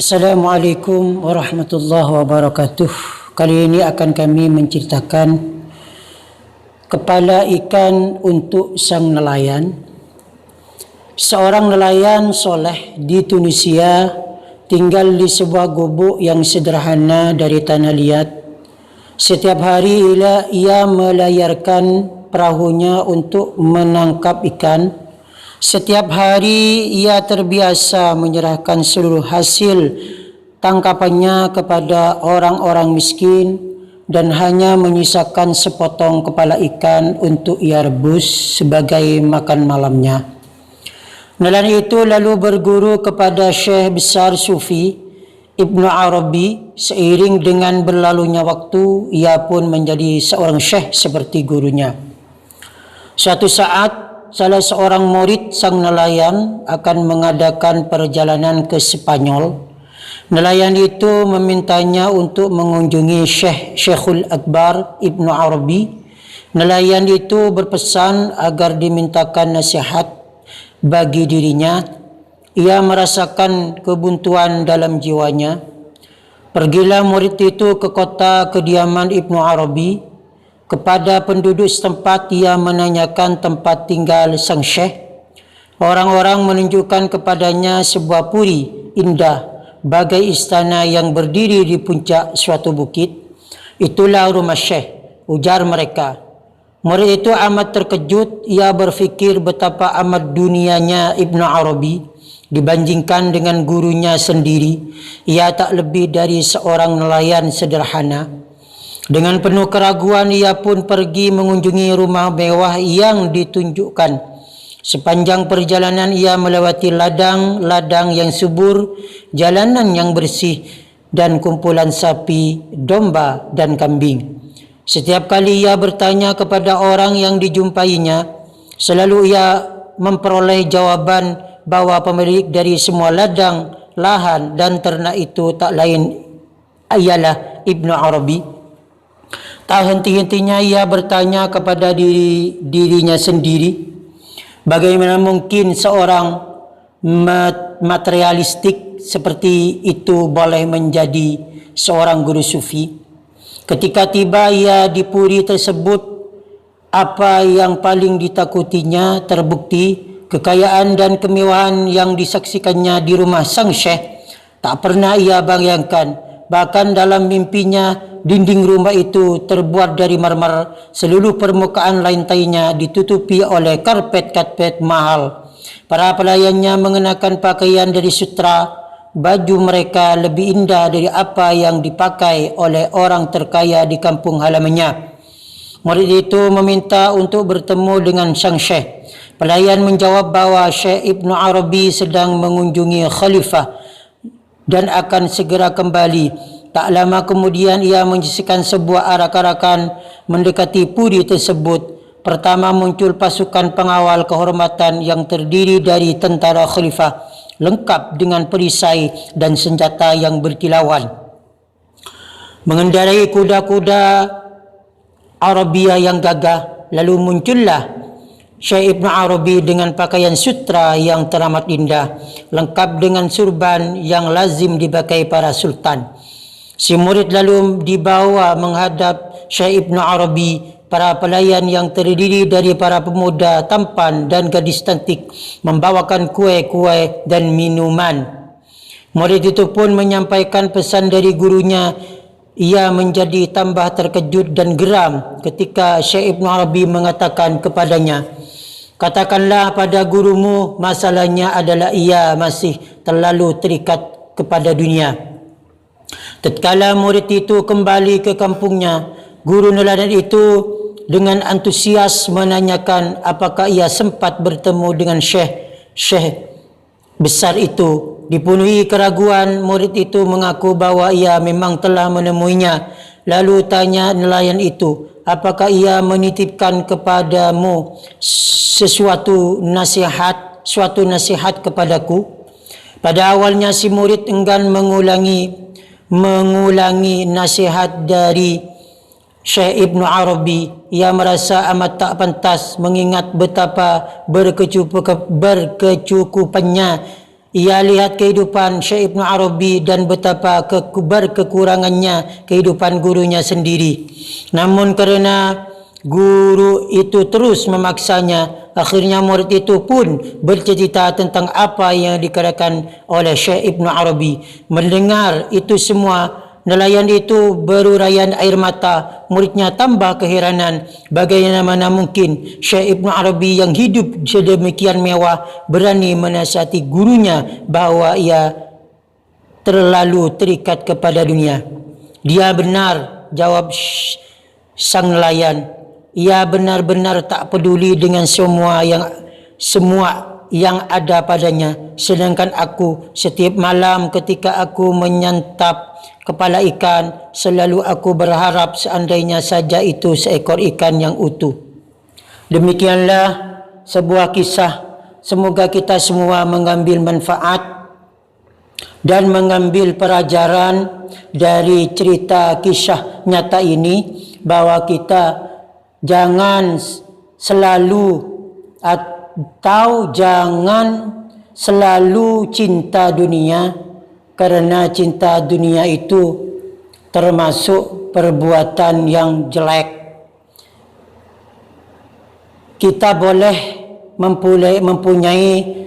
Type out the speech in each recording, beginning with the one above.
Assalamualaikum warahmatullahi wabarakatuh. Kali ini akan kami menceritakan kepala ikan untuk sang nelayan. Seorang nelayan soleh di Tunisia tinggal di sebuah gubuk yang sederhana dari tanah liat. Setiap hari ia melayarkan perahunya untuk menangkap ikan. Setiap hari ia terbiasa menyerahkan seluruh hasil tangkapannya kepada orang-orang miskin dan hanya menyisakan sepotong kepala ikan untuk ia rebus sebagai makan malamnya. Nelayan itu lalu berguru kepada Syekh besar Sufi Ibnu Arabi. Seiring dengan berlalunya waktu, ia pun menjadi seorang syekh seperti gurunya. Suatu saat, salah seorang murid sang nelayan akan mengadakan perjalanan ke Spanyol. Nelayan itu memintanya untuk mengunjungi Syekhul Akbar Ibnu Arabi. Nelayan itu berpesan agar dimintakan nasihat bagi dirinya. Ia merasakan kebuntuan dalam jiwanya. Pergilah murid itu ke kota kediaman Ibnu Arabi. Kepada penduduk setempat ia menanyakan tempat tinggal sang syekh. Orang-orang menunjukkan kepadanya sebuah puri indah bagai istana yang berdiri di puncak suatu bukit. Itulah rumah syekh, ujar mereka. Murid itu amat terkejut. Ia berfikir betapa amat dunianya Ibnu Arabi dibandingkan dengan gurunya sendiri. Ia tak lebih dari seorang nelayan sederhana. Dengan penuh keraguan ia pun pergi mengunjungi rumah mewah yang ditunjukkan. Sepanjang perjalanan ia melewati ladang-ladang yang subur, jalanan yang bersih dan kumpulan sapi, domba dan kambing. Setiap kali ia bertanya kepada orang yang dijumpainya, selalu ia memperoleh jawaban bahwa pemilik dari semua ladang, lahan dan ternak itu tak lain ialah Ibnu Arabi. Tak henti-hentinya ia bertanya kepada dirinya sendiri, bagaimana mungkin seorang materialistik seperti itu boleh menjadi seorang guru sufi. Ketika tiba ia di puri tersebut, apa yang paling ditakutinya terbukti. Kekayaan dan kemewahan yang disaksikannya di rumah sang syekh tak pernah ia bayangkan. Bahkan dalam mimpinya, dinding rumah itu terbuat dari marmer. Seluruh permukaan lantainya ditutupi oleh karpet-karpet mahal. Para pelayannya mengenakan pakaian dari sutra. Baju mereka lebih indah dari apa yang dipakai oleh orang terkaya di kampung halamannya. Murid itu meminta untuk bertemu dengan sang syekh. Pelayan menjawab bahwa Syekh Ibnu Arabi sedang mengunjungi khalifah dan akan segera kembali. Tak lama kemudian ia menyaksikan sebuah arak-arakan mendekati puri tersebut. Pertama muncul pasukan pengawal kehormatan yang terdiri dari tentara khalifah, lengkap dengan perisai dan senjata yang berkilauan. Mengendarai kuda-kuda Arabia yang gagah, lalu muncullah Syekh Ibnu Arabi dengan pakaian sutra yang teramat indah, lengkap dengan surban yang lazim dipakai para sultan. Si murid lalu dibawa menghadap Syekh Ibnu Arabi. Para pelayan yang terdiri dari para pemuda tampan dan gadis cantik membawakan kue-kue dan minuman. Murid itu pun menyampaikan pesan dari gurunya. Ia menjadi tambah terkejut dan geram ketika Syekh Ibnu Arabi mengatakan kepadanya, katakanlah pada gurumu, masalahnya adalah ia masih terlalu terikat kepada dunia. Tatkala murid itu kembali ke kampungnya, guru nelayan itu dengan antusias menanyakan apakah ia sempat bertemu dengan syekh besar itu. Dipenuhi keraguan, murid itu mengaku bahwa ia memang telah menemuinya. Lalu tanya nelayan itu, apakah ia menitipkan kepadamu suatu nasihat kepadaku? Pada awalnya si murid enggan mengulangi nasihat dari Syekh Ibnu Arabi. Ia merasa amat tak pantas mengingat betapa berkecukupannya Ia lihat kehidupan Syekh Ibn Arabi dan betapa berkekurangannya kehidupan gurunya sendiri. Namun kerana guru itu terus memaksanya, akhirnya murid itu pun bercerita tentang apa yang dikatakan oleh Syekh Ibn Arabi. Mendengar itu semua, nelayan itu berurayan air mata. Muridnya tambah keheranan, bagaimana mungkin Syekh Ibn Arabi yang hidup sedemikian mewah berani menasihati gurunya bahawa ia terlalu terikat kepada dunia. Dia benar, jawab sang nelayan. Ia benar-benar tak peduli dengan semua yang ada padanya. Sedangkan aku, setiap malam ketika aku menyantap kepala ikan, selalu aku berharap seandainya saja itu seekor ikan yang utuh. Demikianlah sebuah kisah. Semoga kita semua mengambil manfaat dan mengambil pelajaran dari cerita kisah nyata ini, bahawa kita jangan selalu cinta dunia, kerana cinta dunia itu termasuk perbuatan yang jelek. Kita boleh mempunyai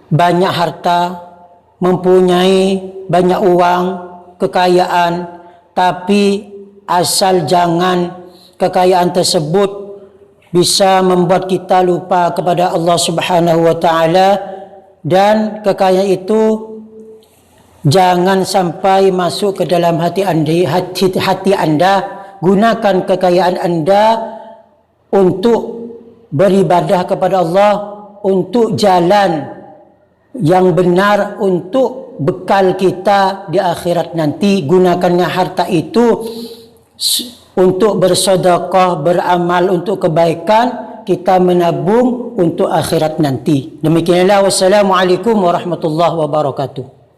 banyak harta, mempunyai banyak uang, kekayaan, tapi asal jangan kekayaan tersebut bisa membuat kita lupa kepada Allah Subhanahu wa taala, dan kekayaan itu jangan sampai masuk ke dalam hati anda. Gunakan kekayaan anda untuk beribadah kepada Allah, untuk jalan yang benar, untuk bekal kita di akhirat nanti. Gunakannya harta itu untuk bersedekah, beramal untuk kebaikan, kita menabung untuk akhirat nanti. Demikianlah, wassalamualaikum warahmatullahi wabarakatuh.